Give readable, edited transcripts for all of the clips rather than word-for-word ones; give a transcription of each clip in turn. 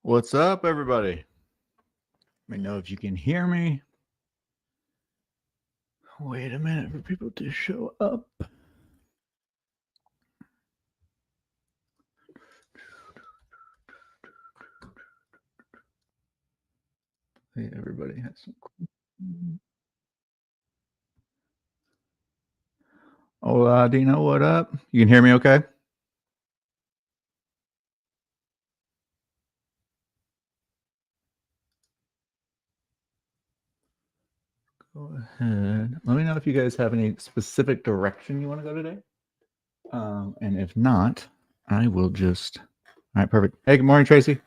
What's up, everybody? Let me know if you can hear me. Wait a minute for people to show up. Hey, everybody has some. Hola, Dino, what up? You can hear me okay? Go ahead. Let me know if you guys have any specific direction you want to go today. And if not, I will just. All right, perfect. Hey, good morning, Tracy.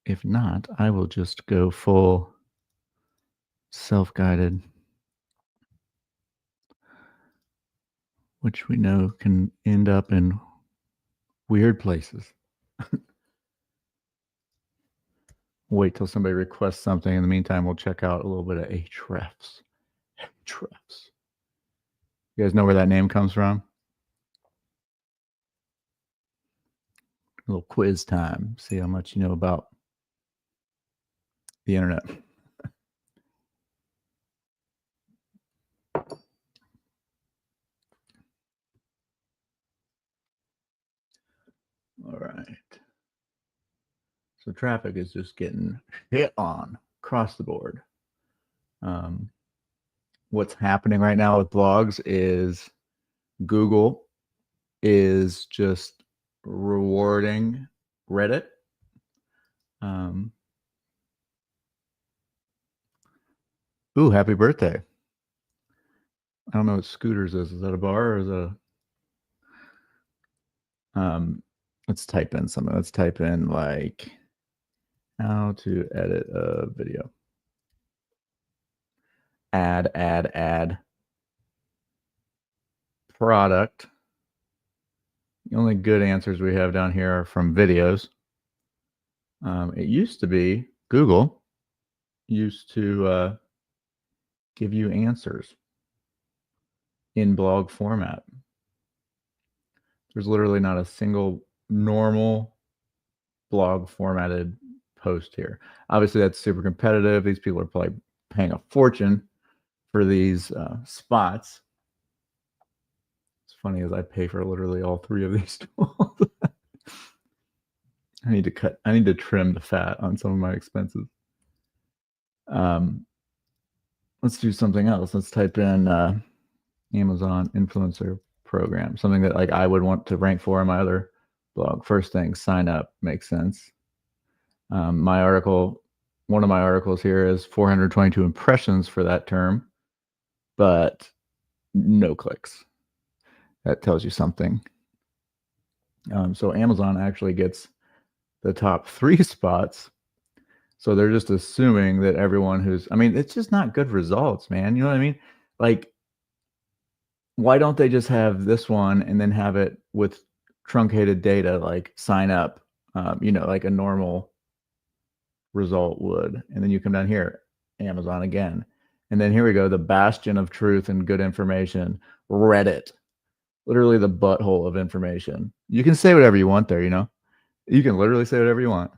If not, I will just go full self-guided, which we know can end up in weird places. Wait till somebody requests something. In the meantime, we'll check out a little bit of Ahrefs. Ahrefs. You guys know where that name comes from? A little quiz time. See how much you know about the internet. All right. So traffic is just getting hit on across the board. What's happening right now with blogs is Google is just rewarding Reddit. Ooh, happy birthday. I don't know what Scooters is. Is that a bar or is that a... let's type in something. Let's type in like how to edit a video. Add. Product. The only good answers we have down here are from videos. It used to be Google used to give you answers in blog format. There's literally not a single normal blog formatted post here. Obviously, that's super competitive. These people are probably paying a fortune for these spots. It's funny as I pay for literally all three of these tools. I need to trim the fat on some of my expenses. Let's do something else. Let's type in Amazon influencer program, something that like I would want to rank for in my other blog. First thing, sign up makes sense. My article, one of my articles here is 422 impressions for that term, but no clicks. That tells you something. So Amazon actually gets the top 3 spots. So they're just assuming that everyone who's, I mean, it's just not good results, man. You know what I mean? Like, why don't they just have this one and then have it with truncated data, like sign up, like a normal result would. And then you come down here, Amazon again. And then here we go, the bastion of truth and good information, Reddit. Literally the butthole of information. You can say whatever you want there, You can literally say whatever you want.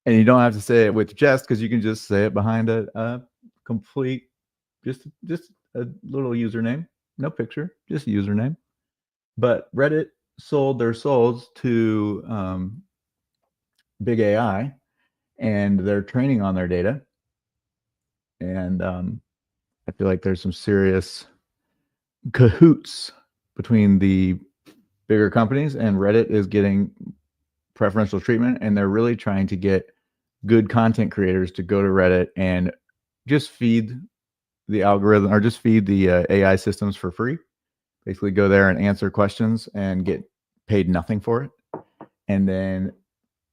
And you don't have to say it with jest because you can just say it behind a complete, just a little username, no picture, just username. But Reddit sold their souls to big AI, and they're training on their data. And I feel like there's some serious cahoots between the bigger companies, and Reddit is getting preferential treatment, and they're really trying to get good content creators to go to Reddit and just feed the algorithm or just feed the AI systems for free. Basically go there and answer questions and get paid nothing for it. And then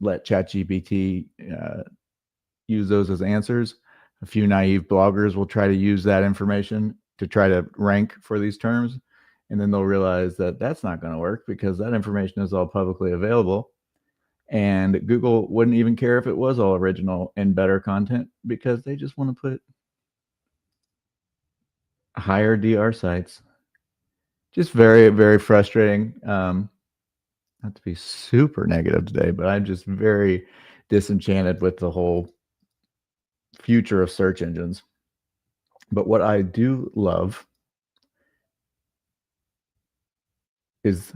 let ChatGPT use those as answers. A few naive bloggers will try to use that information to try to rank for these terms. And then they'll realize that that's not going to work because that information is all publicly available. And Google wouldn't even care if it was all original and better content because they just want to put higher DR sites. Just very, very frustrating. not to be super negative today, but I'm just very disenchanted with the whole future of search engines. But what I do love is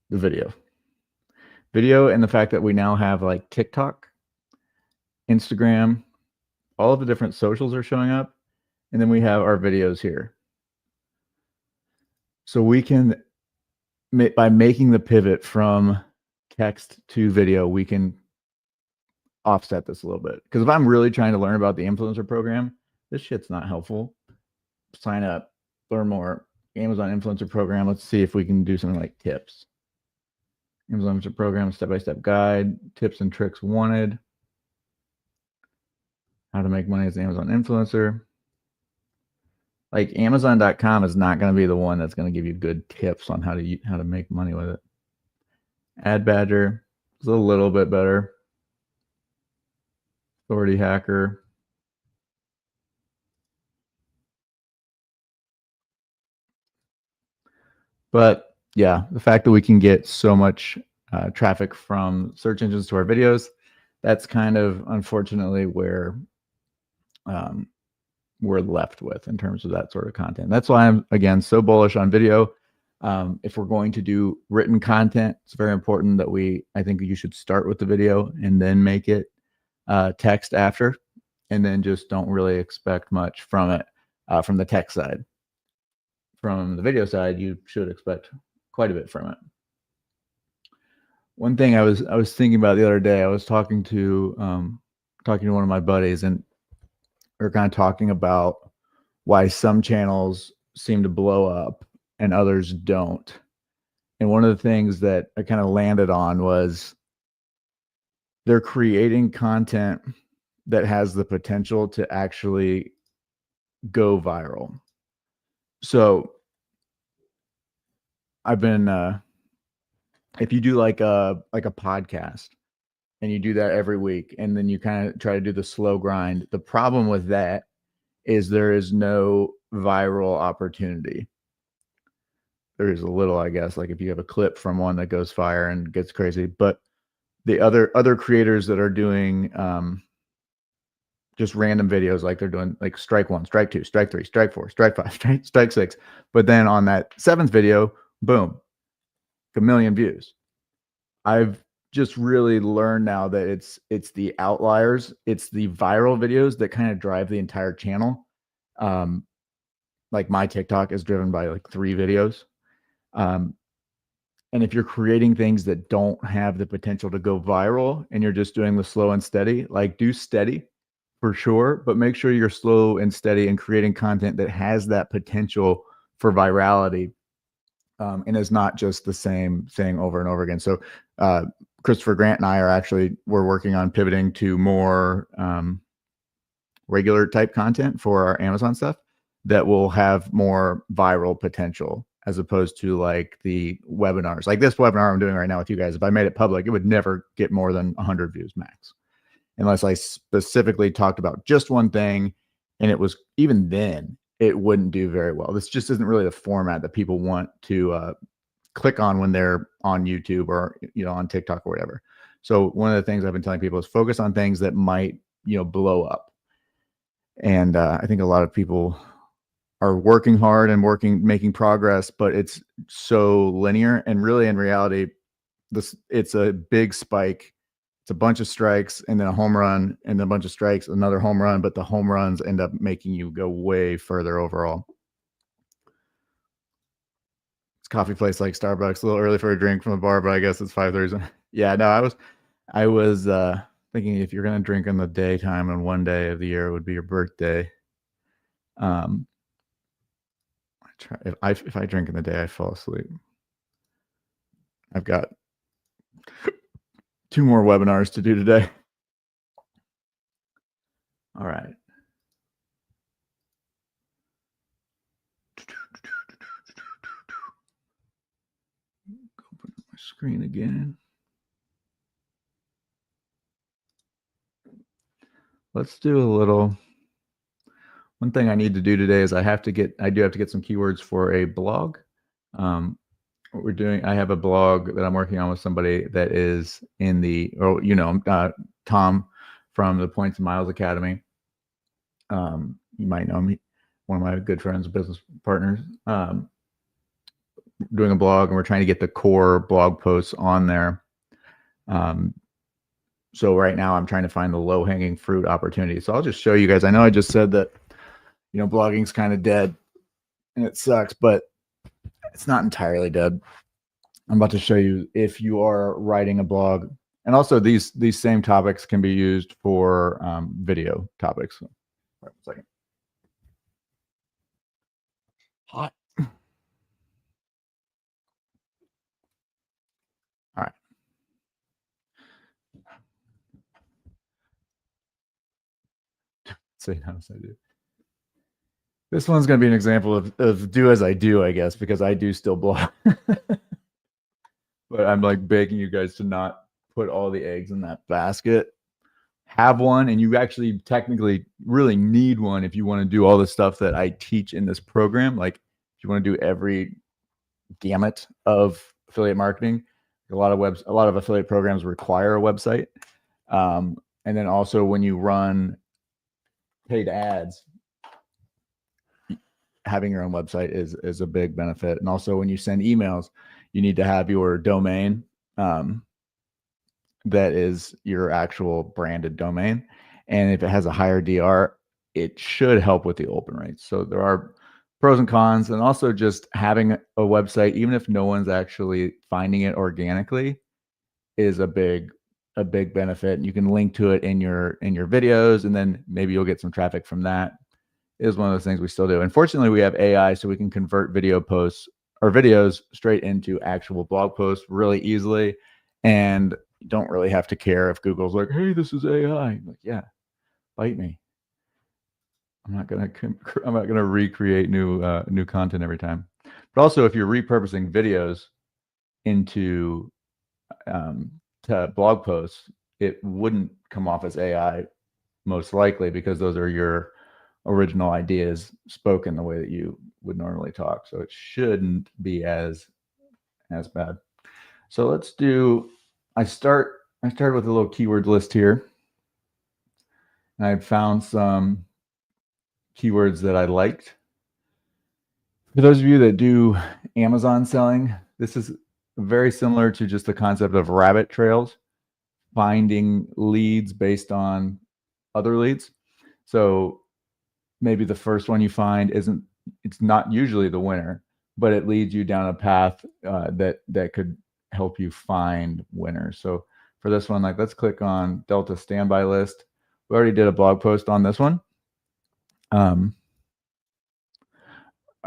the video. Video and the fact that we now have like TikTok, Instagram, all of the different socials are showing up, and then we have our videos here. So we can, by making the pivot from text to video, we can offset this a little bit. Because if I'm really trying to learn about the influencer program, this shit's not helpful. Sign up, learn more. Amazon influencer program. Let's see if we can do something like tips. Amazon influencer program, step-by-step guide, tips and tricks wanted. How to make money as an Amazon influencer. Like Amazon.com is not going to be the one that's going to give you good tips on how to make money with it. Ad Badger is a little bit better. Authority Hacker. But yeah, the fact that we can get so much traffic from search engines to our videos, that's kind of unfortunately where we're left with in terms of that sort of content. That's why I'm, again, so bullish on video. If we're going to do written content, it's very important that I think you should start with the video and then make it text after, and then just don't really expect much from it from the text side. From the video side, you should expect quite a bit from it. One thing I was thinking about the other day, I was talking to one of my buddies, and we we're kind of talking about why some channels seem to blow up and others don't. And one of the things that I kind of landed on was they're creating content that has the potential to actually go viral. So I've been if you do like a podcast and you do that every week and then you kind of try to do the slow grind, the problem with that is there is no viral opportunity. There is a little, I guess, like if you have a clip from one that goes fire and gets crazy, but the other creators that are doing just random videos, like they're doing like strike 1, strike 2, strike 3, strike 4, strike 5, strike 6, but then on that 7th video, boom, a million views. I've just really learned now that it's the outliers, it's the viral videos that kind of drive the entire channel. Like my TikTok is driven by like 3 videos. And if you're creating things that don't have the potential to go viral and you're just doing the slow and steady, like do steady for sure, but make sure you're slow and steady and creating content that has that potential for virality. And is not just the same thing over and over again. So Christopher Grant and I we're working on pivoting to more regular type content for our Amazon stuff that will have more viral potential, as opposed to like the webinars. Like this webinar I'm doing right now with you guys, if I made it public, it would never get more than 100 views max, unless I specifically talked about just one thing. And it was, even then, it wouldn't do very well. This just isn't really the format that people want to click on when they're on YouTube or, on TikTok or whatever. So one of the things I've been telling people is focus on things that might, blow up. And I think a lot of people are working hard and making progress, but it's so linear. And really, in reality, it's a big spike. It's a bunch of strikes and then a home run and then a bunch of strikes, another home run, but the home runs end up making you go way further overall. It's coffee place like Starbucks, a little early for a drink from the bar, but I guess it's 5:30. Yeah, no, I was thinking if you're going to drink in the daytime and one day of the year, it would be your birthday. If I drink in the day, I fall asleep. I've got 2 more webinars to do today. All right. Open my screen again. Let's do a little. One thing I need to do today is I do have to get some keywords for a blog. what we're doing, I have a blog that I'm working on with somebody that is in the, Tom from the Points and Miles Academy. You might know me, one of my good friends, business partners, doing a blog, and we're trying to get the core blog posts on there. So right now I'm trying to find the low hanging fruit opportunity. So I'll just show you guys. I know I just said that, blogging's kind of dead and it sucks, but it's not entirely dead. I'm about to show you if you are writing a blog, and also these same topics can be used for video topics. Wait a second. Hot. All right. So how does I do? This one's going to be an example of do as I do, I guess, because I do still blog. But I'm like begging you guys to not put all the eggs in that basket. Have one, and you actually technically really need one if you want to do all the stuff that I teach in this program. Like if you want to do every gamut of affiliate marketing, a lot of affiliate programs require a website. And then also when you run paid ads, having your own website is a big benefit. And also when you send emails, you need to have your domain that is your actual branded domain. And if it has a higher DR, it should help with the open rates. So there are pros and cons, and also just having a website, even if no one's actually finding it organically, is a big benefit. And you can link to it in your videos, and then maybe you'll get some traffic from that. It is one of those things we still do. Unfortunately, we have AI, so we can convert video posts or videos straight into actual blog posts really easily, and you don't really have to care if Google's like, "Hey, this is AI." I'm like, yeah, bite me. I'm not gonna recreate new content every time. But also, if you're repurposing videos into to blog posts, it wouldn't come off as AI most likely, because those are your original ideas spoken the way that you would normally talk. So it shouldn't be as bad. So let's do. I started with a little keyword list here, and I found some keywords that I liked. For those of you that do Amazon selling, this is very similar to just the concept of rabbit trails, finding leads based on other leads. So maybe the first one you find it's not usually the winner, but it leads you down a path that could help you find winners. So for this one, like, let's click on Delta standby list. We already did a blog post on this one. Are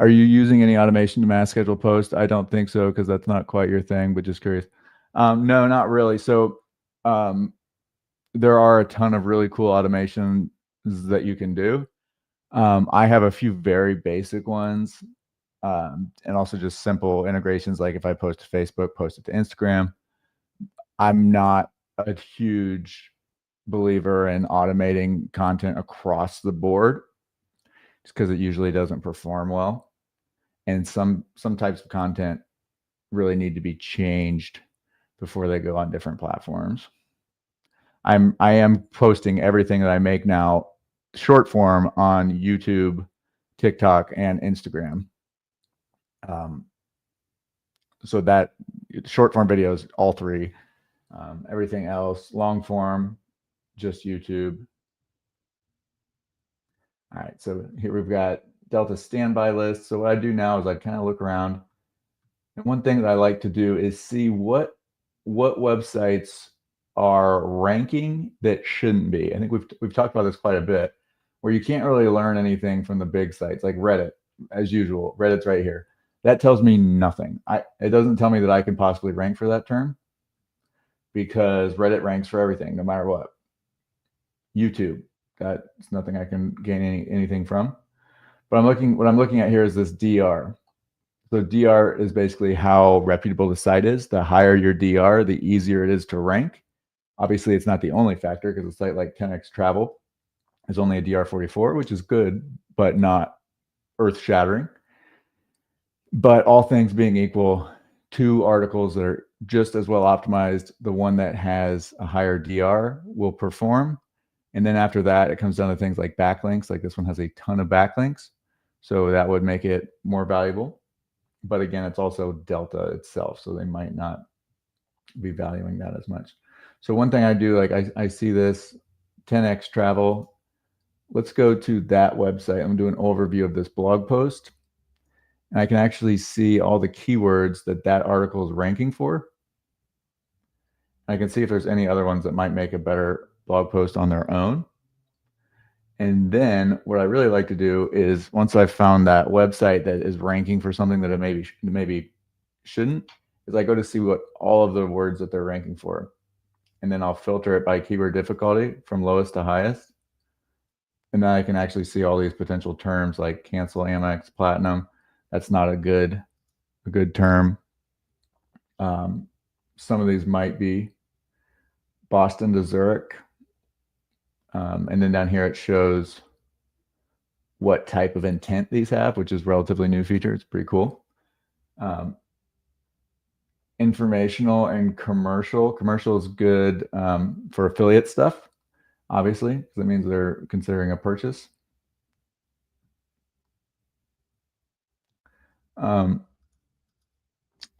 you using any automation to mass schedule posts? I don't think so, because that's not quite your thing, but just curious. No, not really. So there are a ton of really cool automations that you can do. I have a few very basic ones, and also just simple integrations. Like if I post to Facebook, post it to Instagram. I'm not a huge believer in automating content across the board, just because it usually doesn't perform well. And some types of content really need to be changed before they go on different platforms. I am posting everything that I make now short form on YouTube, TikTok, and Instagram. So that short form videos, all three. Everything else, long form, just YouTube. All right, so here we've got Delta standby list. So what I do now is I kind of look around, and one thing that I like to do is see what websites are ranking that shouldn't be. I think we've talked about this quite a bit, where you can't really learn anything from the big sites like Reddit. As usual, Reddit's right here. That tells me nothing. It doesn't tell me that I can possibly rank for that term, because Reddit ranks for everything, no matter what. YouTube, that's nothing I can gain anything from. But what I'm looking at here is this DR. So DR is basically how reputable the site is. The higher your DR, the easier it is to rank. Obviously, it's not the only factor, because a site like 10x Travel is only a DR 44, which is good, but not earth-shattering. But all things being equal, 2 articles that are just as well optimized. The one that has a higher DR will perform. And then after that, it comes down to things like backlinks. Like this one has a ton of backlinks. So that would make it more valuable. But again, it's also Delta itself. So they might not be valuing that as much. So one thing I do, like I see this 10x travel. Let's go to that website. I'm going to do an overview of this blog post. And I can actually see all the keywords that that article is ranking for. I can see if there's any other ones that might make a better blog post on their own. And then what I really like to do is once I've found that website that is ranking for something that it maybe shouldn't, is I go to see what all of the words that they're ranking for. And then I'll filter it by keyword difficulty from lowest to highest. And then I can actually see all these potential terms like cancel Amex Platinum. That's not a good term. Some of these might be Boston to Zurich. And then down here it shows what type of intent these have, which is relatively new feature. It's pretty cool. Informational and commercial. Commercial is good for affiliate stuff, obviously, because that means they're considering a purchase.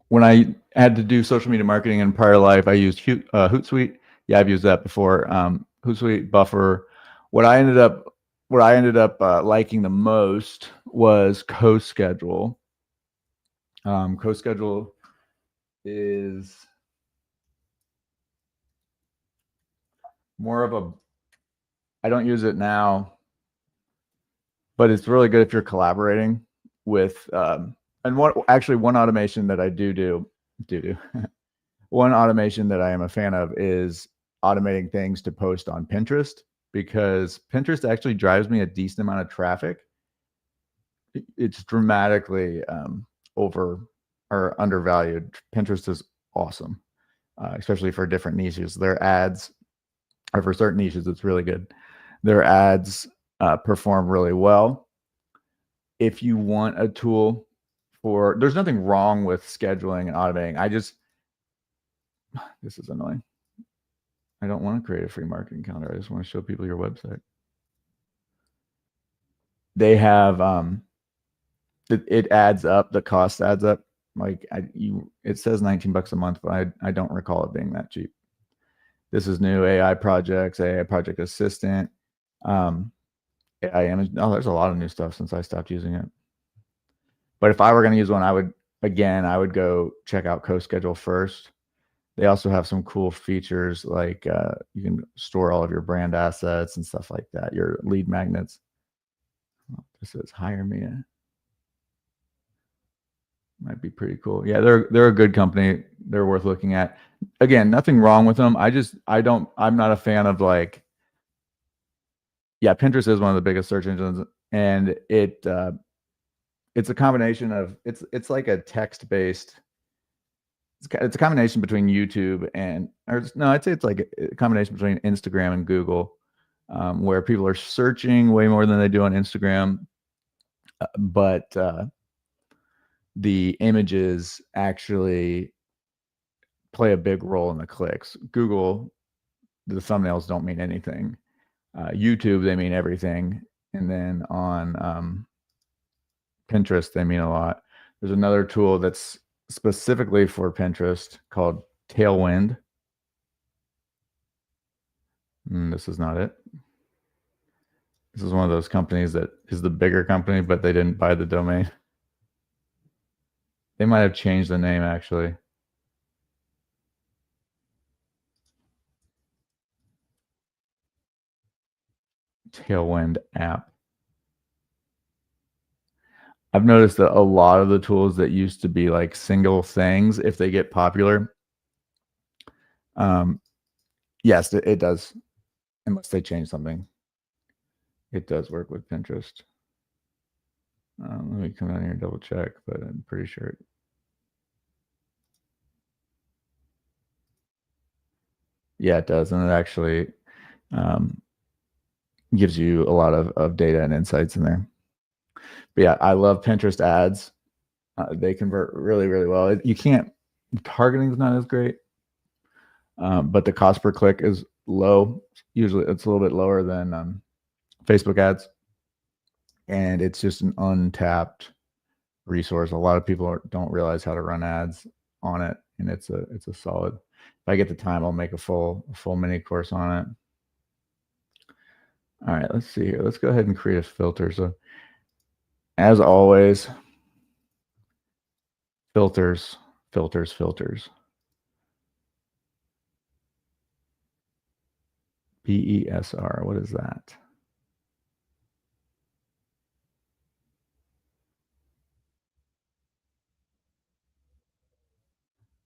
When I had to do social media marketing in prior life, I used Hootsuite. Yeah, I've used that before. Hootsuite, Buffer. What I ended up liking the most was CoSchedule. CoSchedule is more of a, I don't use it now, but it's really good if you're collaborating with, and one automation that I do, one automation that I am a fan of is automating things to post on Pinterest, because Pinterest actually drives me a decent amount of traffic. It's dramatically undervalued. Pinterest is awesome, especially for different niches. Their ads, or for certain niches, it's really good. Their ads perform really well. If you want a tool for, there's nothing wrong with scheduling and automating. This is annoying. I don't want to create a free marketing calendar. I just want to show people your website. They have, it adds up, the cost adds up. Like it says $19 a month, but I don't recall it being that cheap. This is new AI projects, AI project assistant. AI image. Oh, there's a lot of new stuff since I stopped using it. But if I were going to use one, I would go check out CoSchedule first. They also have some cool features like you can store all of your brand assets and stuff like that, your lead magnets. Oh, this says hire me. Might be pretty cool. Yeah, they're a good company. They're worth looking at. Again, nothing wrong with them. I'm not a fan of like, yeah, Pinterest is one of the biggest search engines, and it's a combination of, it's like a text-based, it's a combination between YouTube and, I'd say it's like a combination between Instagram and Google, where people are searching way more than they do on Instagram, but the images actually play a big role in the clicks. Google, the thumbnails don't mean anything. YouTube, they mean everything. And then on Pinterest, they mean a lot. There's another tool that's specifically for Pinterest called Tailwind. This is not it. This is one of those companies that is the bigger company, but they didn't buy the domain. They might have changed the name, actually. Tailwind app. I've noticed that a lot of the tools that used to be like single things, if they get popular, yes, it does. Unless they change something, it does work with Pinterest. Let me come down here and double check, but I'm pretty sure. Yeah, it does, and it actually gives you a lot of data and insights in there. But yeah, I love Pinterest ads. They convert really, really well. You can't targeting is not as great, but the cost per click is low. Usually it's a little bit lower than Facebook ads, and it's just an untapped resource. A lot of people don't realize how to run ads on it, and it's a solid. If I get the time, I'll make a full mini course on it. All right, let's see here. Let's go ahead and create a filter. So as always, filters, filters, filters. BESR, what is that?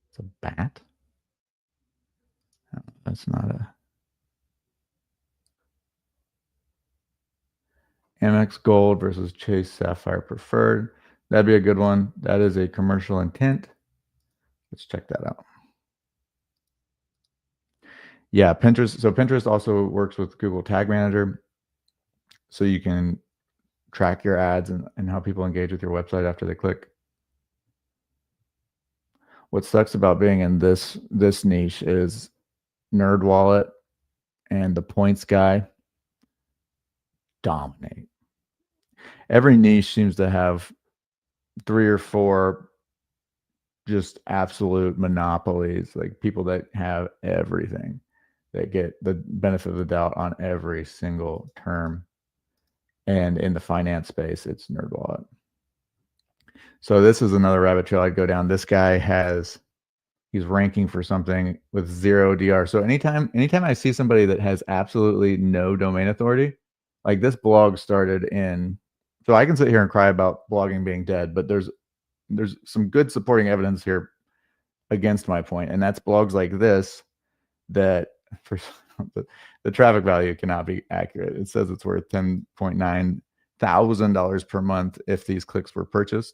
It's a bat? Oh, that's not a Amex Gold versus Chase Sapphire Preferred. That'd be a good one. That is a commercial intent. Let's check that out. Yeah, Pinterest. So Pinterest also works with Google Tag Manager. So you can track your ads and how people engage with your website after they click. What sucks about being in this niche is NerdWallet and the points guy dominate. Every niche seems to have 3 or 4 just absolute monopolies, like people that have everything. They get the benefit of the doubt on every single term. And in the finance space, it's NerdWallet. So this is another rabbit trail I'd go down. This guy he's ranking for something with 0 DR. So anytime I see somebody that has absolutely no domain authority, like this blog started in, so I can sit here and cry about blogging being dead, but there's some good supporting evidence here against my point, and that's blogs like this that for the traffic value cannot be accurate. It says it's worth $10,900 per month if these clicks were purchased.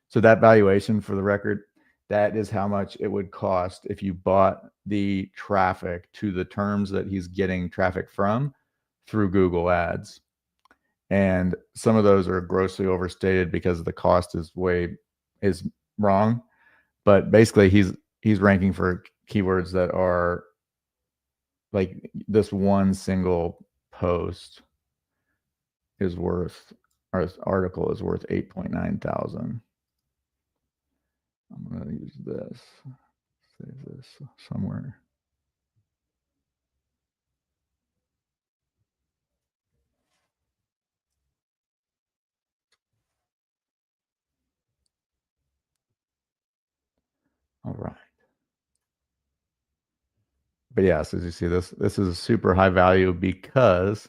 So that valuation, for the record, that is how much it would cost if you bought the traffic to the terms that he's getting traffic from through Google Ads. And some of those are grossly overstated because the cost is wrong. But basically he's ranking for keywords that are like this one single post is worth, or this article is worth 8.9 thousand. I'm going to use this, save this somewhere. All right. But yes, as you see, this is super high value because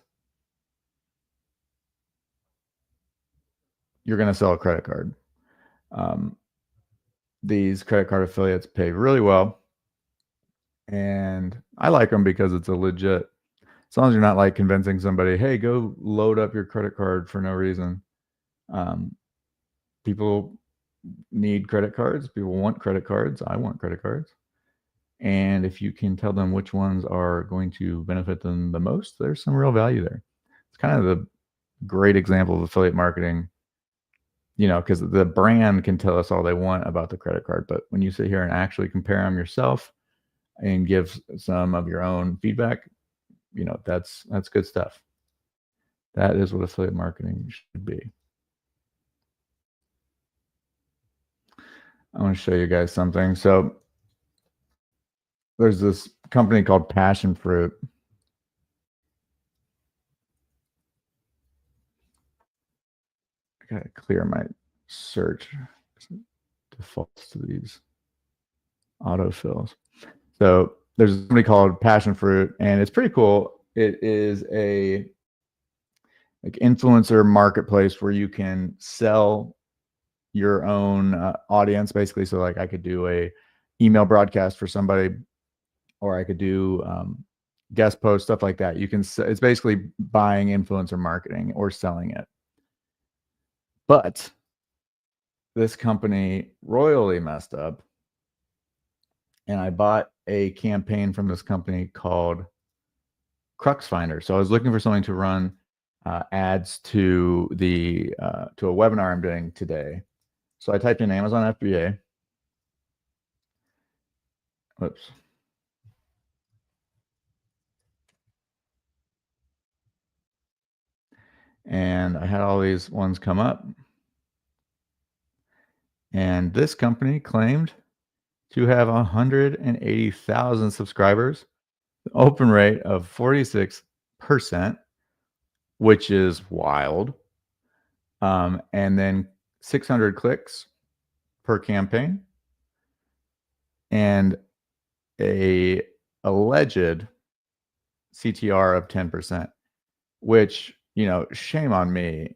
you're going to sell a credit card. These credit card affiliates pay really well, and I like them because it's a legit, as long as you're not like convincing somebody, hey, go load up your credit card for no reason. People need credit cards. People want credit cards. I want credit cards. And if you can tell them which ones are going to benefit them the most, there's some real value there. It's kind of the great example of affiliate marketing, because the brand can tell us all they want about the credit card. But when you sit here and actually compare them yourself and give some of your own feedback, that's good stuff. That is what affiliate marketing should be. I want to show you guys something. So there's this company called Passion Fruit. I gotta clear my search. It defaults to these autofills. So there's somebody called Passion Fruit, and it's pretty cool. It is a influencer marketplace where you can sell your own audience, basically. So like I could do a email broadcast for somebody, or I could do guest posts, stuff like that. It's basically buying influencer marketing or selling it. But this company royally messed up, and I bought a campaign from this company called Crux Finder. So I was looking for something to run ads to a webinar I'm doing today. So I typed in Amazon FBA, Whoops. And I had all these ones come up. And this company claimed to have 180,000 subscribers, open rate of 46%, which is wild. And then 600 clicks per campaign, and a alleged CTR of 10%, which, shame on me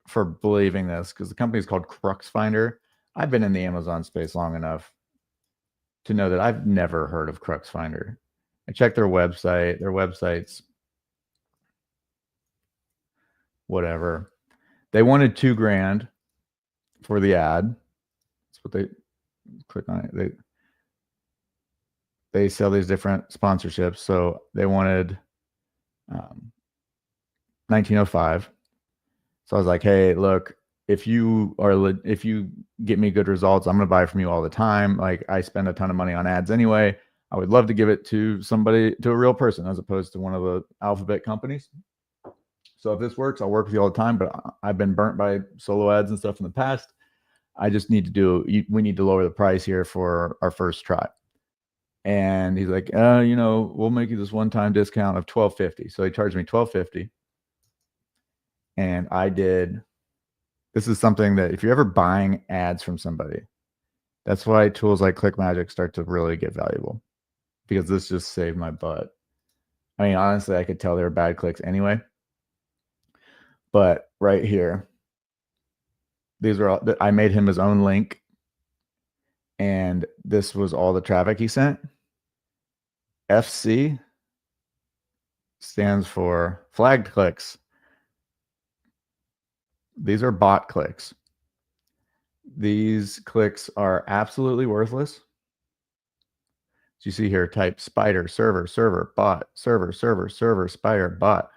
for believing this, because the company is called Crux Finder. I've been in the Amazon space long enough to know that I've never heard of Crux Finder. I checked their website. Their website's whatever. They wanted $2,000 for the ad. That's what they click on it. They sell these different sponsorships, so they wanted 1905. So I was like, hey, look, if you get me good results, I'm going to buy from you all the time. Like, I spend a ton of money on ads anyway. I would love to give it to somebody, to a real person, as opposed to one of the alphabet companies. So if this works, I'll work with you all the time, but I've been burnt by solo ads and stuff in the past. I just need to we need to lower the price here for our first try. And he's like, we'll make you this one-time discount of $12.50. So he charged me $12.50. And this is something that if you're ever buying ads from somebody, that's why tools like ClickMagick start to really get valuable, because this just saved my butt. I mean, honestly, I could tell they were bad clicks anyway. But right here, these are all, I made him his own link, and this was all the traffic he sent. FC stands for flagged clicks. These are bot clicks. These clicks are absolutely worthless. So you see here, type spider, server, bot, server, spider, bot.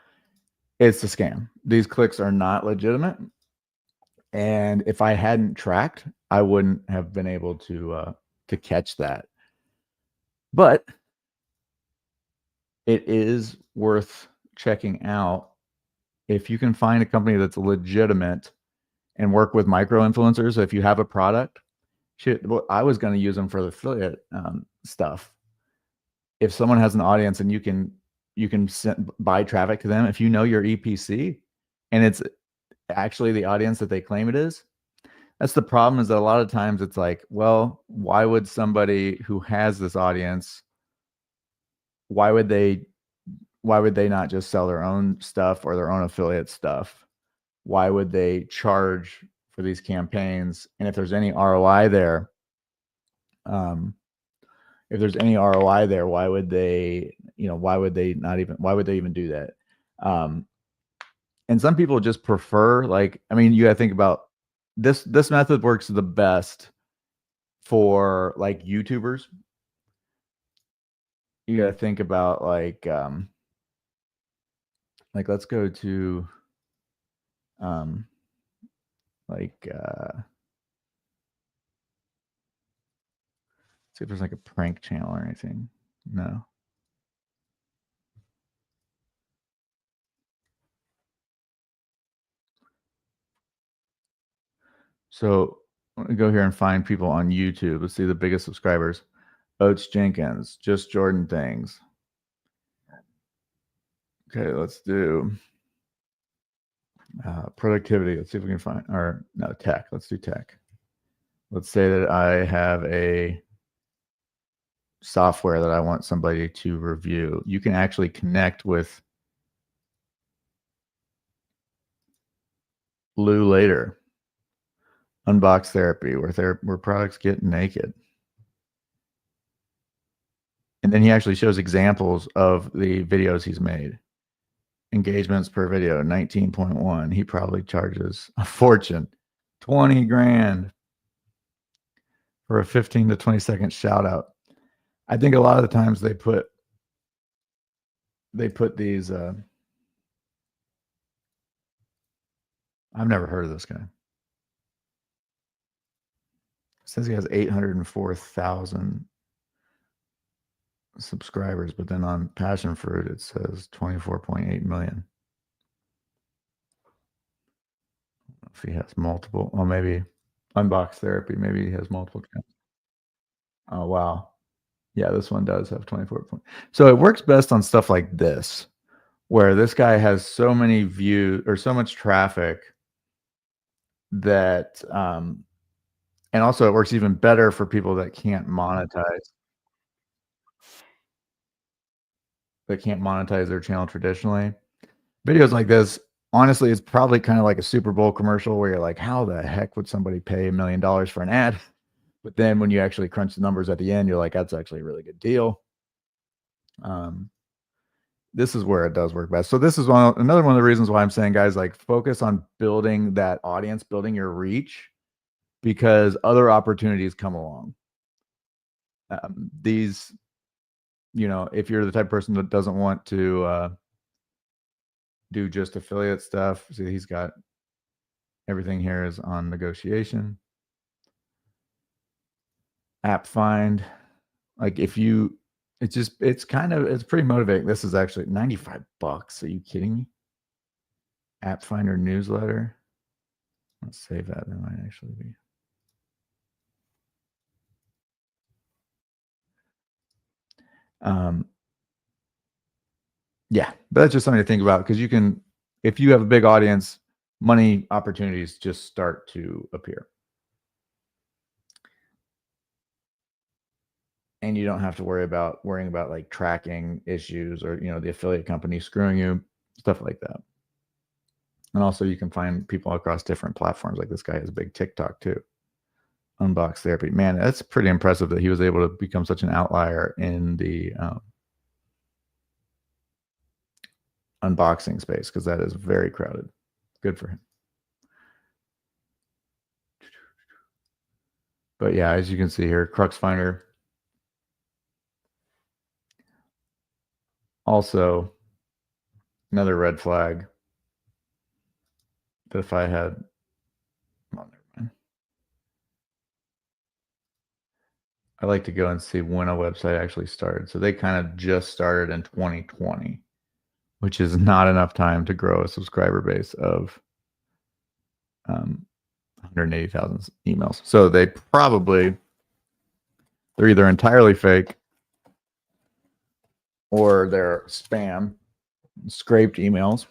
It's a scam. These clicks are not legitimate. And if I hadn't tracked, I wouldn't have been able to catch that. But it is worth checking out if you can find a company that's legitimate and work with micro influencers. So if you have a product, I was going to use them for the affiliate stuff. If someone has an audience and you can buy traffic to them, if you know your EPC and it's actually the audience that they claim it is, that's the problem, is that a lot of times it's like, well, why would somebody who has this audience, why would they not just sell their own stuff or their own affiliate stuff? Why would they charge for these campaigns? And if there's any ROI there, why would they even do that? And some people just prefer, like, I mean, you gotta think about this method works the best for like YouTubers. You gotta think about like let's go to see if there's like a prank channel or anything. No. So I'm gonna go here and find people on YouTube. Let's see the biggest subscribers. Oates Jenkins, Just Jordan Things. Okay, let's do productivity. Let's see if we can find, or no, tech. Let's do tech. Let's say that I have a software that I want somebody to review. You can actually connect with Lou later. Unbox therapy, where products get naked. And then he actually shows examples of the videos he's made. Engagements per video, 19.1. He probably charges a fortune, 20 grand for a 15 to 20 second shout out. I think a lot of the times they put these I've never heard of this guy. It says he has 804,000 subscribers, but then on Passion Fruit it says 24.8 million. If he has multiple, oh, maybe Unbox Therapy, maybe he has multiple accounts. Oh wow. Yeah, this one does have 24 points. So it works best on stuff like this, where this guy has so many views or so much traffic that and also it works even better for people that can't monetize their channel traditionally. Videos like this, honestly, it's probably kind of like a Super Bowl commercial where you're like, how the heck would somebody pay $1 million for an ad? But then when you actually crunch the numbers at the end, you're like, that's actually a really good deal. This is where it does work best. So this is another one of the reasons why I'm saying, guys, like focus on building that audience, building your reach, because other opportunities come along. These, if you're the type of person that doesn't want to do just affiliate stuff, see, he's got everything here is on negotiation. App Find, like if you, it's pretty motivating. This is actually $95. Are you kidding me? App Finder newsletter. Let's save that. That might actually be. Yeah, but that's just something to think about, because if you have a big audience, money opportunities just start to appear. And you don't have to worrying about like tracking issues or, the affiliate company screwing you, stuff like that. And also you can find people across different platforms. Like this guy has a big TikTok too. Unbox Therapy. Man, that's pretty impressive that he was able to become such an outlier in the unboxing space, because that is very crowded. Good for him. But yeah, as you can see here, Crux Finder also another red flag that if I had, well, never mind. I like to go and see when a website actually started. So they kind of just started in 2020, which is not enough time to grow a subscriber base of 180,000 emails. So they're either entirely fake or they're spam, scraped emails,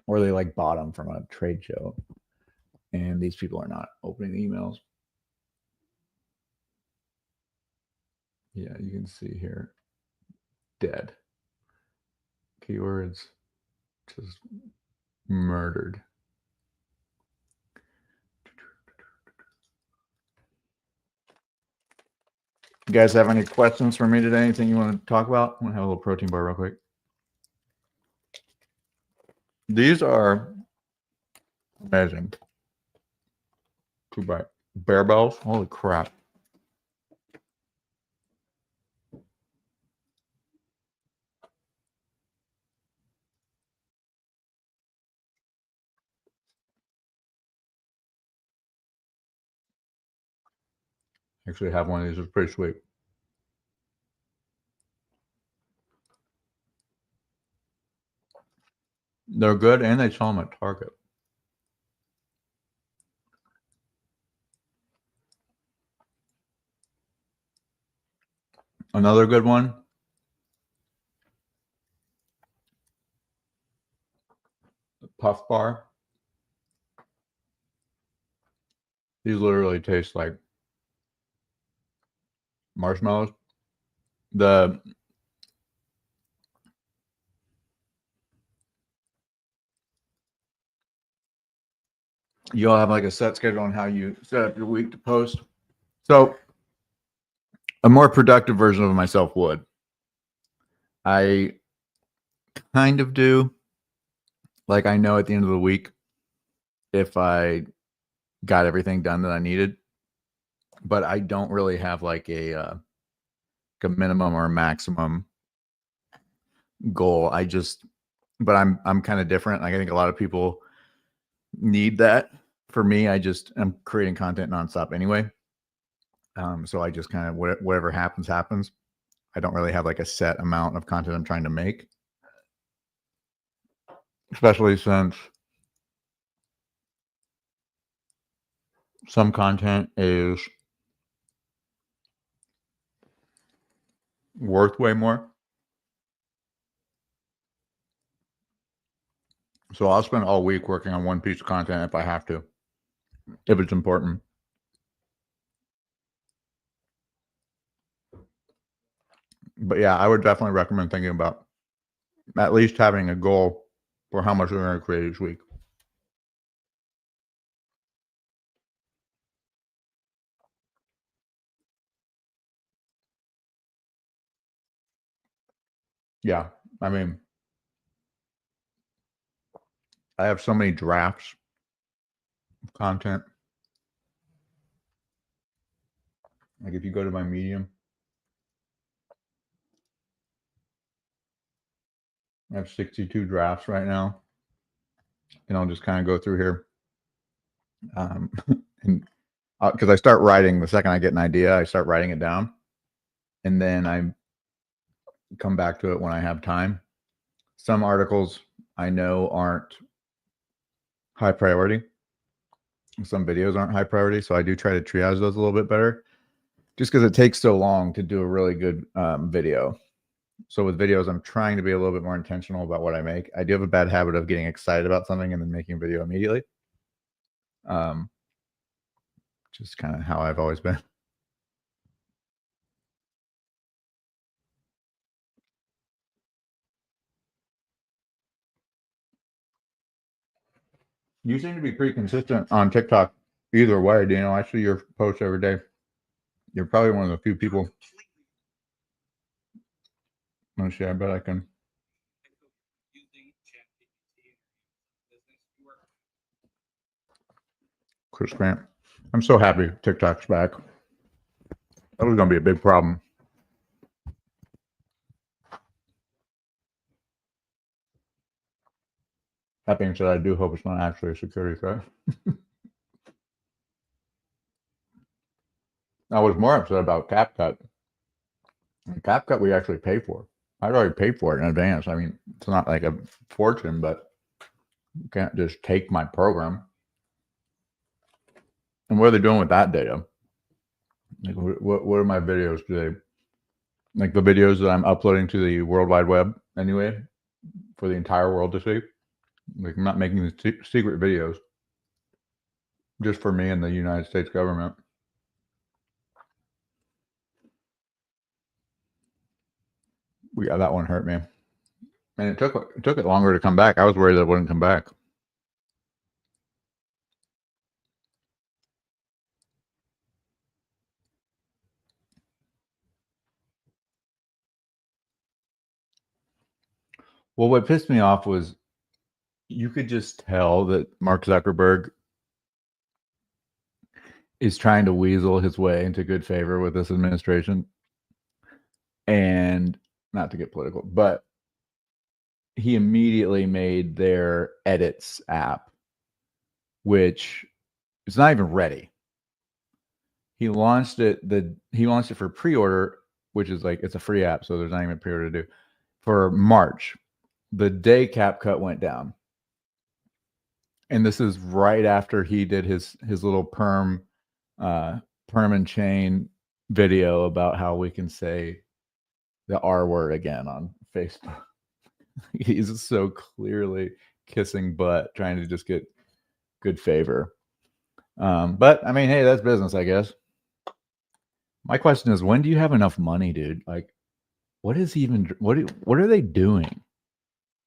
or they like bought them from a trade show. And these people are not opening the emails. Yeah, you can see here, dead. Keywords just murdered. You guys have any questions for me today? Anything you want to talk about? I want to have a little protein bar real quick. These are amazing. Too bright. Bear bells. Holy crap. Actually have one of these. It's pretty sweet. They're good, and they sell them at Target. Another good one, Puff Bar. These literally taste like marshmallows. You all have like a set schedule on how you set up your week to post. So a more productive version of myself would. I kind of do. Like I know at the end of the week if I got everything done that I needed, but I don't really have like a minimum or a maximum goal. But I'm kind of different. Like I think a lot of people need that. For me, I'm creating content nonstop anyway. So I just kind of whatever happens. I don't really have like a set amount of content I'm trying to make, especially since some content is worth way more. So I'll spend all week working on one piece of content if I have to, if it's important. But yeah, I would definitely recommend thinking about at least having a goal for how much you're going to create each week. Yeah. I mean, I have so many drafts of content. Like if you go to my Medium, I have 62 drafts right now. And I'll just kind of go through here. And because I start writing the second I get an idea, I start writing it down. And then I come back to it when I have time. Some articles I know aren't high priority. Some videos aren't high priority. So I do try to triage those a little bit better just because it takes so long to do a really good video. So with videos, I'm trying to be a little bit more intentional about what I make. I do have a bad habit of getting excited about something and then making a video immediately. Just kind of how I've always been. You seem to be pretty consistent on TikTok either way, Dino. I see your posts every day. You're probably one of the few people. Let me see. I bet I can. Chris Grant. I'm so happy TikTok's back. That was going to be a big problem. That being said, I do hope it's not actually a security threat. I was more upset about CapCut. CapCut we actually pay for. I'd already paid for it in advance. I mean, it's not like a fortune, but you can't just take my program. And what are they doing with that data? Like, what are my videos today? Like the videos that I'm uploading to the World Wide Web anyway, for the entire world to see. Like I'm not making these secret videos just for me and the United States government. Yeah, that one hurt me, and it took it longer to come back. I was worried that it wouldn't come back. Well, what pissed me off was you could just tell that Mark Zuckerberg is trying to weasel his way into good favor with this administration. And not to get political, but he immediately made their edits app, which is not even ready. He launched it for pre-order, which is like it's a free app, so there's not even pre-order to do, for March, the day CapCut went down. And this is right after he did his little perm and chain video about how we can say the R word again on Facebook. He's so clearly kissing butt, trying to just get good favor. But I mean, hey, that's business, I guess. My question is, when do you have enough money, dude? Like, what are they doing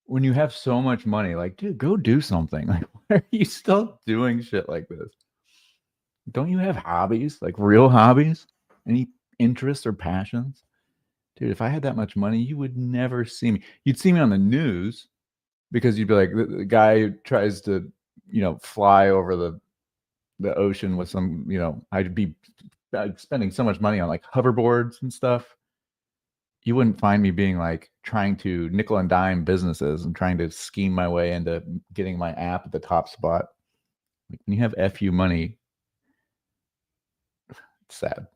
when you have so much money? Like, dude, go do something. Like, why are you still doing shit like this? Don't you have hobbies, like real hobbies? Any interests or passions? Dude, if I had that much money, you would never see me. You'd see me on the news because you'd be like, the guy who tries to, fly over the ocean with some, I'd be spending so much money on like hoverboards and stuff. You wouldn't find me being like trying to nickel and dime businesses and trying to scheme my way into getting my app at the top spot. Like when you have FU money, it's sad.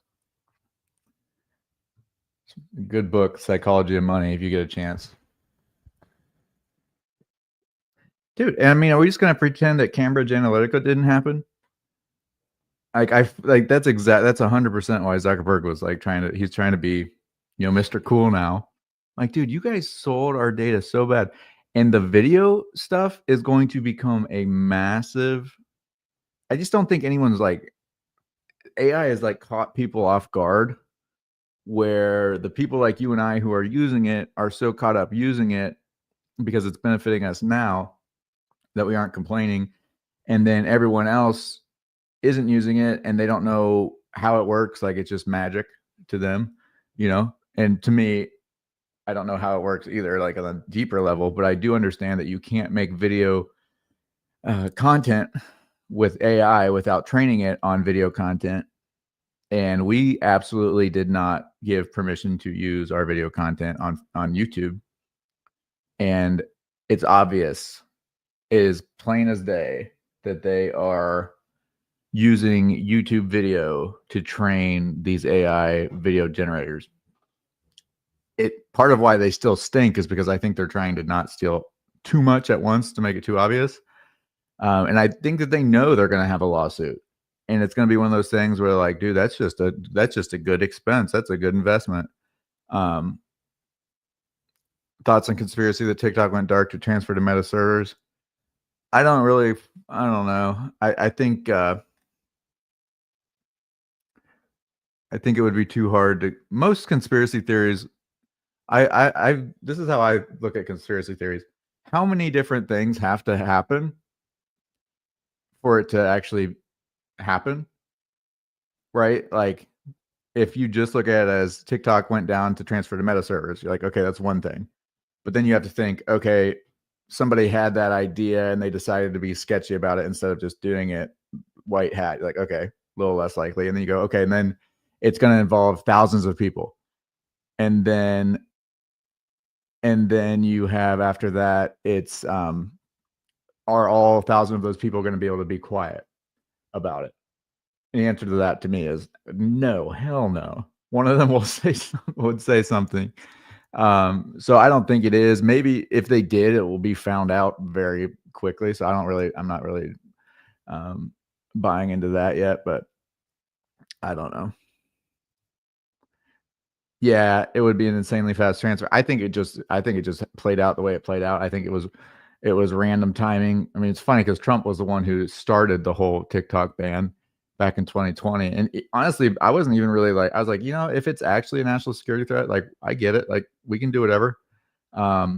Good book, Psychology of Money, if you get a chance. Dude, I mean, are we just gonna pretend that Cambridge Analytica didn't happen? Like that's 100% why Zuckerberg was like he's trying to be, Mr. Cool now. Like, dude, you guys sold our data so bad. And the video stuff is going to become a massive. I just don't think anyone's like AI has like caught people off guard where the people like you and I who are using it are so caught up using it because it's benefiting us now that we aren't complaining. And then everyone else isn't using it and they don't know how it works. Like it's just magic to them, And to me, I don't know how it works either, like on a deeper level, but I do understand that you can't make video content with AI without training it on video content. And we absolutely did not give permission to use our video content on YouTube. And it's obvious, it is plain as day that they are using YouTube video to train these AI video generators. Part of why they still stink is because I think they're trying to not steal too much at once to make it too obvious. And I think that they know they're going to have a lawsuit, and it's going to be one of those things where like, dude, that's just a good expense. That's a good investment. Thoughts on conspiracy that TikTok went dark to transfer to Meta servers? I don't know. I think it would be too hard to. Most conspiracy theories, this is how I look at conspiracy theories. How many different things have to happen for it to actually happen? Right? Like if you just look at it as TikTok went down to transfer to Meta servers, you're like, okay, that's one thing. But then you have to think, okay, somebody had that idea and they decided to be sketchy about it instead of just doing it white hat. You're like, okay, a little less likely. And then you go, okay, and then it's going to involve thousands of people. And then you have after that, it's are all 1,000 of those people going to be able to be quiet about it? And the answer to that to me is no, hell no. One of them would say something. So I don't think it is. Maybe if they did, it will be found out very quickly. So I'm not really buying into that yet, but I don't know. Yeah, it would be an insanely fast transfer. I think it just played out the way it played out. I think it was random timing. I mean, it's funny because Trump was the one who started the whole TikTok ban back in 2020. And honestly, I wasn't even really like, I was like, if it's actually a national security threat, like I get it. Like we can do whatever. I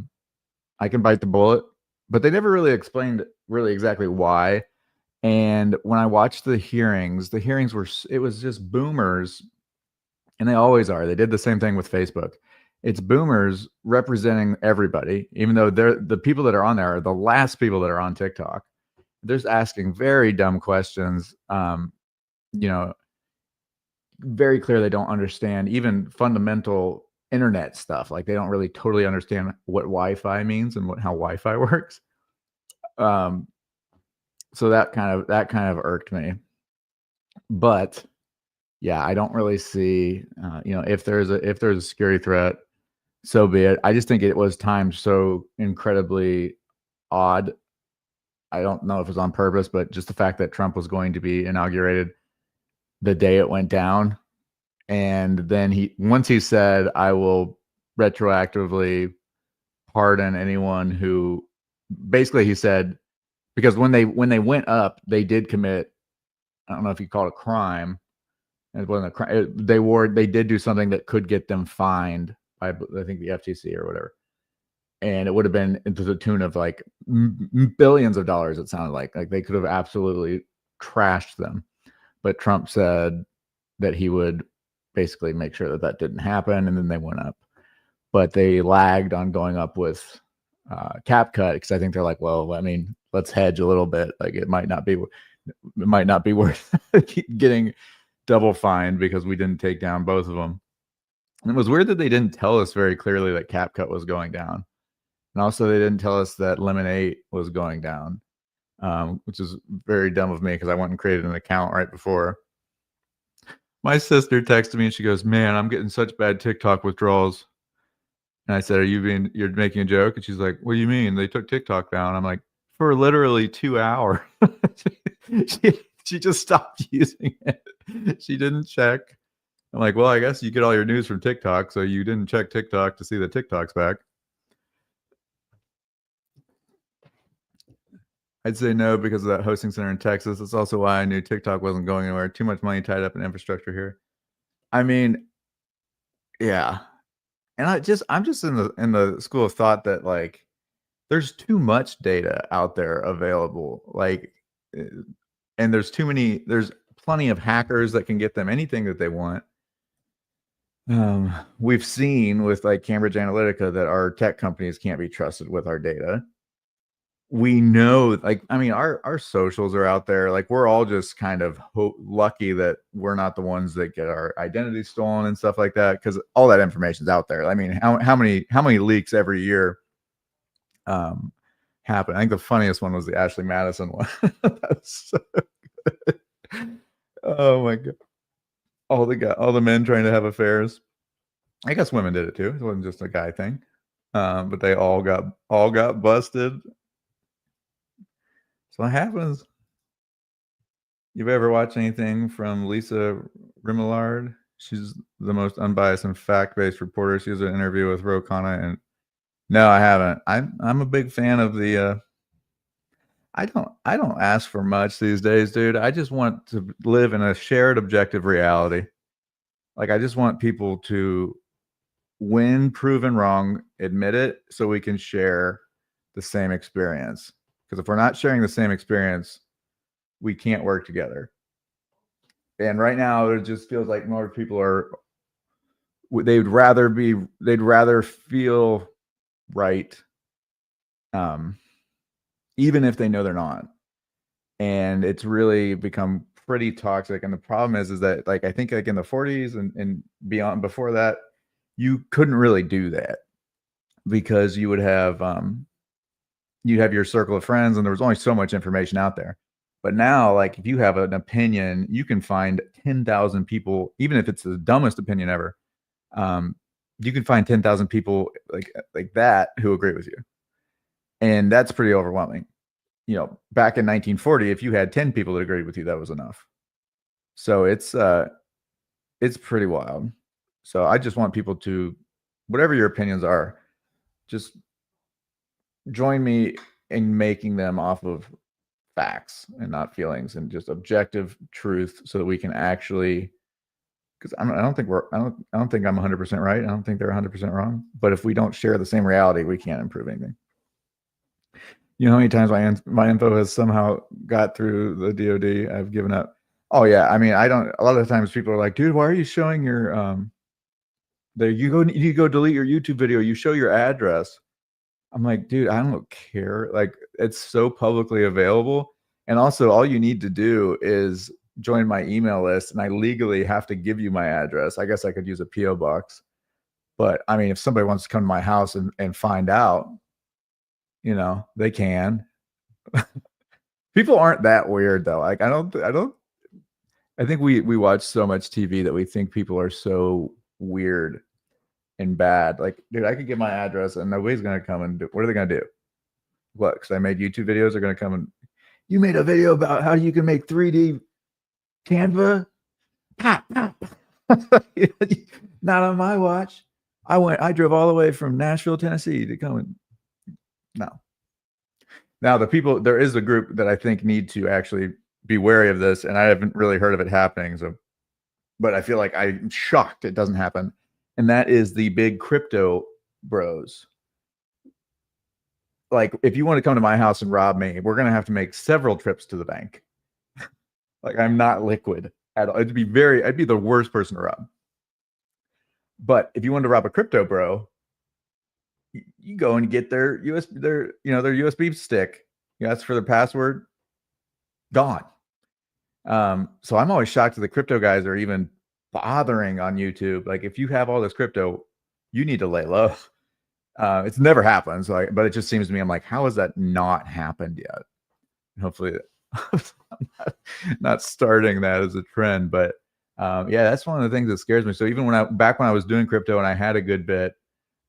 can bite the bullet, but they never really explained really exactly why. And when I watched the hearings it was just boomers. And they always are. They did the same thing with Facebook. It's boomers representing everybody, even though the people that are on there are the last people that are on TikTok. They're just asking very dumb questions. Very clear they don't understand even fundamental internet stuff. Like they don't really totally understand what Wi-Fi means and how Wi-Fi works. So that kind of irked me. But yeah, I don't really see, if there's a security threat, so be it. I just think it was timed so incredibly odd. I don't know if it was on purpose, but just the fact that Trump was going to be inaugurated the day it went down. And then once he said, I will retroactively pardon anyone who, basically he said, because when they went up, they did commit, I don't know if you call it a crime. It wasn't a crime. They did do something that could get them fined by, I think, the FTC or whatever. And it would have been to the tune of like billions of dollars. It sounded like they could have absolutely trashed them. But Trump said that he would basically make sure that didn't happen. And then they went up, but they lagged on going up with CapCut because I think they're like, well, I mean, let's hedge a little bit. Like it might not be worth getting double fined because we didn't take down both of them. And it was weird that they didn't tell us very clearly that CapCut was going down. And also they didn't tell us that Lemon 8 was going down, which is very dumb of me because I went and created an account right before. My sister texted me and she goes, "Man, I'm getting such bad TikTok withdrawals." And I said, you're making a joke?" And she's like, "What do you mean? They took TikTok down." I'm like, "For literally 2 hours." She just stopped using it. She didn't check. I'm like, "Well, I guess you get all your news from TikTok, so you didn't check TikTok to see that TikTok's back." I'd say no because of that hosting center in Texas. That's also why I knew TikTok wasn't going anywhere. Too much money tied up in infrastructure here. I mean, yeah. And I'm just in the school of thought that like there's too much data out there available. Like uh, and there's plenty of hackers that can get them anything that they want. We've seen with like Cambridge Analytica that our tech companies can't be trusted with our data. We know, like, I mean, our socials are out there. Like, we're all just kind of lucky that we're not the ones that get our identity stolen and stuff like that, because all that information's out there. I mean, how many leaks every year happen? I think the funniest one was the Ashley Madison one. That's so good. Oh my god, all the men trying to have affairs. I guess women did it too. It wasn't just a guy thing. But they all got busted. So what happens? You've ever watched anything from Lisa Remillard? She's the most unbiased and fact-based reporter. She was an interview with Ro Khanna, and no, I haven't. I'm a big fan of the. I don't ask for much these days, dude. I just want to live in a shared objective reality. Like I just want people to, when proven wrong, admit it so we can share the same experience. Because if we're not sharing the same experience, we can't work together. And right now, it just feels like more people are. They'd rather feel right, even if they know they're not. And it's really become pretty toxic. And the problem is that like I think like in the 40s and beyond, before that, you couldn't really do that because you have your circle of friends and there was only so much information out there. But now, like if you have an opinion, you can find 10,000 people, even if it's the dumbest opinion ever. You can find 10,000 people like that who agree with you, and that's pretty overwhelming. Back in 1940, if you had 10 people that agreed with you, that was enough. So it's pretty wild. So I just want people to, whatever your opinions are, just join me in making them off of facts and not feelings and just objective truth, so that we can actually. Because I don't think I'm 100% right. I don't think they're 100% wrong. But if we don't share the same reality, we can't improve anything. You know how many times my info has somehow got through the DoD? I've given up. Oh yeah, I mean, I don't. A lot of the times people are like, "Dude, why are you showing your you go delete your YouTube video. You show your address." I'm like, dude, I don't care. Like, it's so publicly available, and also all you need to do is join my email list, and I legally have to give you my address. I guess I could use a PO box, but I mean, if somebody wants to come to my house and find out, they can. People aren't that weird though. Like I think we watch so much TV that we think people are so weird and bad. Like, dude, I could give my address and nobody's gonna come and what are they gonna do? What? Because I made YouTube videos, they're gonna come and you made a video about how you can make 3D Canva. Pop, pop. Not on my watch. I drove all the way from Nashville, Tennessee to come and no. Now there is a group that I think need to actually be wary of this, and I haven't really heard of it happening. So, but I feel like I'm shocked it doesn't happen. And that is the big crypto bros. Like, if you want to come to my house and rob me, we're going to have to make several trips to the bank. Like, I'm not liquid at all. I'd be the worst person to rob. But if you want to rob a crypto bro, you go and get their USB stick. You ask for their password, gone. So I'm always shocked that the crypto guys are even bothering on YouTube. Like, if you have all this crypto, you need to lay low. It's never happened. So, but it just seems to me, I'm like, how has that not happened yet? Hopefully, I'm not starting that as a trend. But Yeah, that's one of the things that scares me. So even back when I was doing crypto and I had a good bit,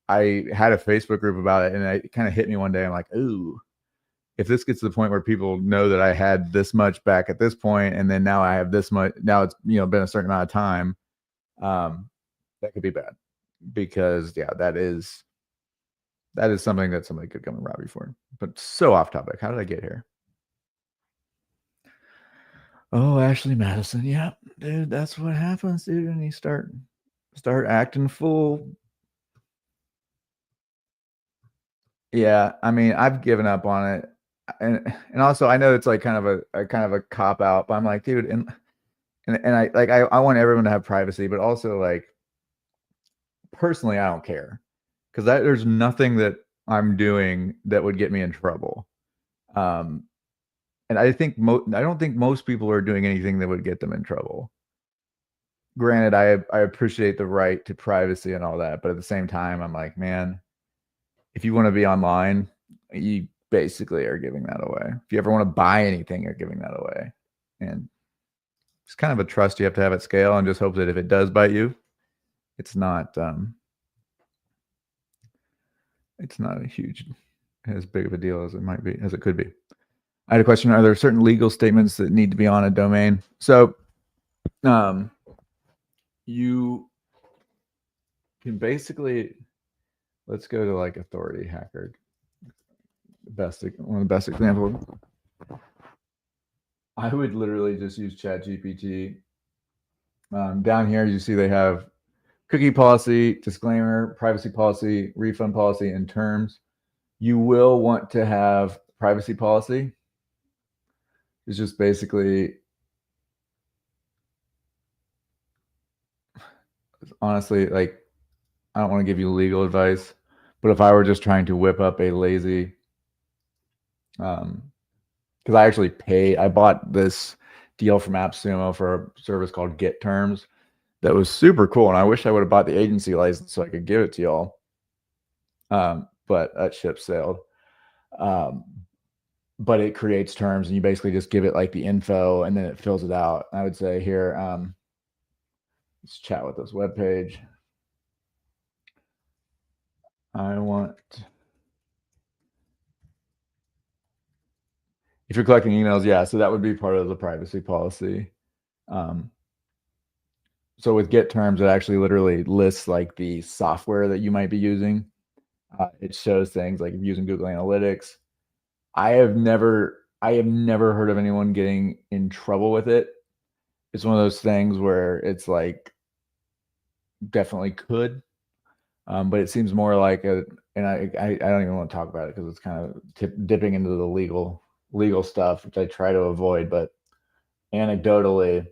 I had a Facebook group about it, and it kind of hit me one day. I'm like, ooh, if this gets to the point where people know that I had this much back at this point, and then now I have this much, now it's been a certain amount of time, that could be bad, because yeah, that is something that somebody could come and rob you for. But so off topic. How did I get here? Oh, Ashley Madison. Yeah, dude, that's what happens, dude. And you start acting fool. Yeah, I mean, I've given up on it, and also I know it's like kind of a cop out, but I'm like, dude, and I want everyone to have privacy, but also like personally, I don't care, because there's nothing that I'm doing that would get me in trouble. Um, and I don't think most people are doing anything that would get them in trouble. Granted, I appreciate the right to privacy and all that, but at the same time, I'm like, man, if you want to be online, you basically are giving that away. If you ever want to buy anything, you're giving that away. And it's kind of a trust you have to have at scale, and just hope that if it does bite you, it's not a huge, as big of a deal as it could be. I had a question. Are there certain legal statements that need to be on a domain? So you can basically, let's go to like Authority Hacker. One of the best examples. I would literally just use ChatGPT. Down here, you see they have cookie policy, disclaimer, privacy policy, refund policy, and terms. You will want to have privacy policy. It's just basically, honestly, like, I don't want to give you legal advice, but if I were just trying to whip up a lazy, because I bought this deal from AppSumo for a service called Get Terms that was super cool, and I wish I would have bought the agency license so I could give it to y'all. But that ship sailed. Um, but it creates terms, and you basically just give it like the info, and then it fills it out. I would say here, let's chat with this web page. If you're collecting emails, yeah, so that would be part of the privacy policy. So with Get Terms, it actually literally lists like the software that you might be using. It shows things like if you're using Google Analytics. I have never heard of anyone getting in trouble with it. It's one of those things where it's like definitely could, but it seems more like and I don't even want to talk about it because it's kind of dipping into the legal stuff, which I try to avoid. But anecdotally,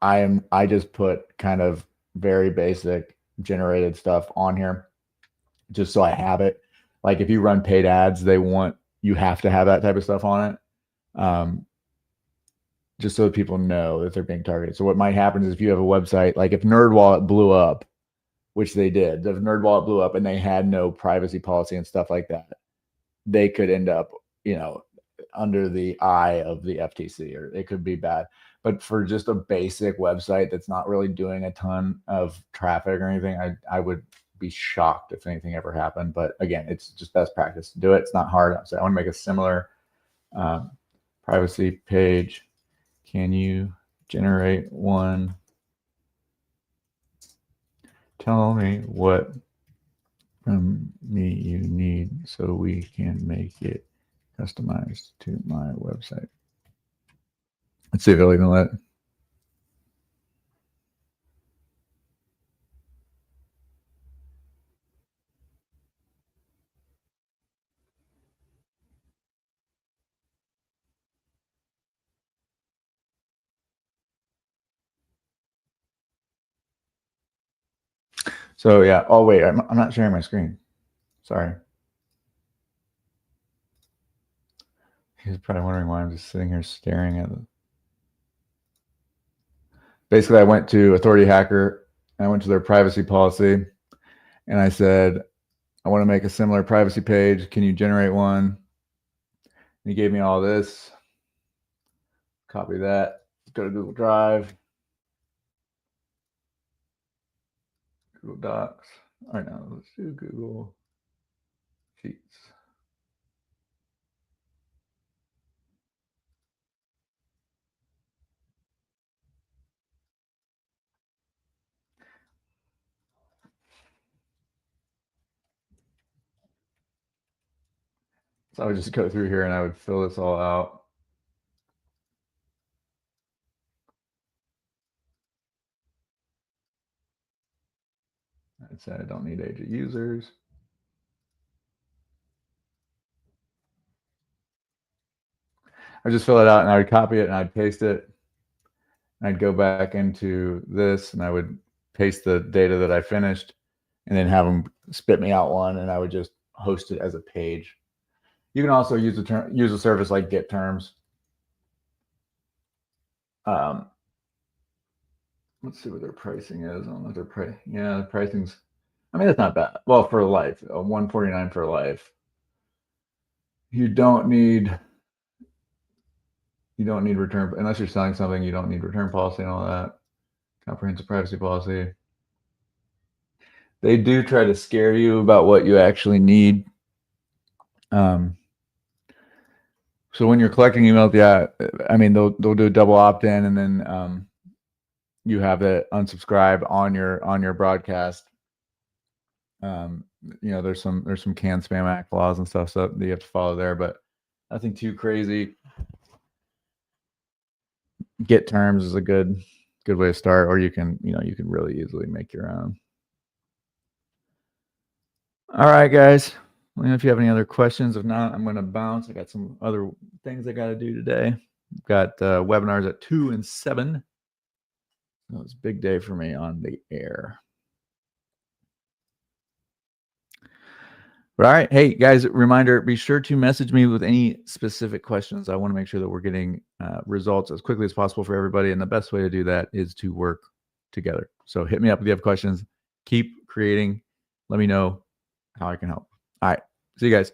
I just put kind of very basic generated stuff on here just so I have it. Like if you run paid ads, you have to have that type of stuff on it. Just so that people know that they're being targeted. So what might happen is if you have a website, like if NerdWallet blew up, which they did, if NerdWallet blew up and they had no privacy policy and stuff like that, they could end up, under the eye of the FTC, or it could be bad. But for just a basic website that's not really doing a ton of traffic or anything, I would be shocked if anything ever happened. But again, it's just best practice to do it. It's not hard. So I want to make a similar privacy page. Can you generate one? Tell me what from me you need so we can make it customized to my website. Let's see if it'll even let. So yeah. Oh wait, I'm not sharing my screen. Sorry. He's probably wondering why I'm just sitting here staring at it. Basically, I went to Authority Hacker. I went to their privacy policy, and I said, I want to make a similar privacy page. Can you generate one? And he gave me all this. Copy that. Go to Google Drive. Google Docs. All right, now let's do Google Sheets. So I would just go through here and I would fill this all out. I'd say I don't need age of users. I just fill it out and I would copy it and I'd paste it. And I'd go back into this and I would paste the data that I finished and then have them spit me out one and I would just host it as a page. You can also use a service like Get Terms. Let's see what their pricing is. I don't know what their price. Yeah, the pricing's. I mean, that's not bad. Well, for life, $149 for life. You don't need return unless you're selling something. You don't need return policy and all that. Comprehensive privacy policy. They do try to scare you about what you actually need. So when you're collecting emails, yeah, I mean they'll do a double opt-in and then you have it unsubscribe on your broadcast. There's some Can Spam Act laws and stuff so that you have to follow there, but nothing too crazy. Get Terms is a good way to start, or you can really easily make your own. All right, guys. Let me know if you have any other questions. If not, I'm going to bounce. I got some other things I got to do today. Got webinars at 2 and 7. That was a big day for me on the air. All right. Hey, guys, reminder, be sure to message me with any specific questions. I want to make sure that we're getting results as quickly as possible for everybody. And the best way to do that is to work together. So hit me up if you have questions. Keep creating. Let me know how I can help. All right. See you guys.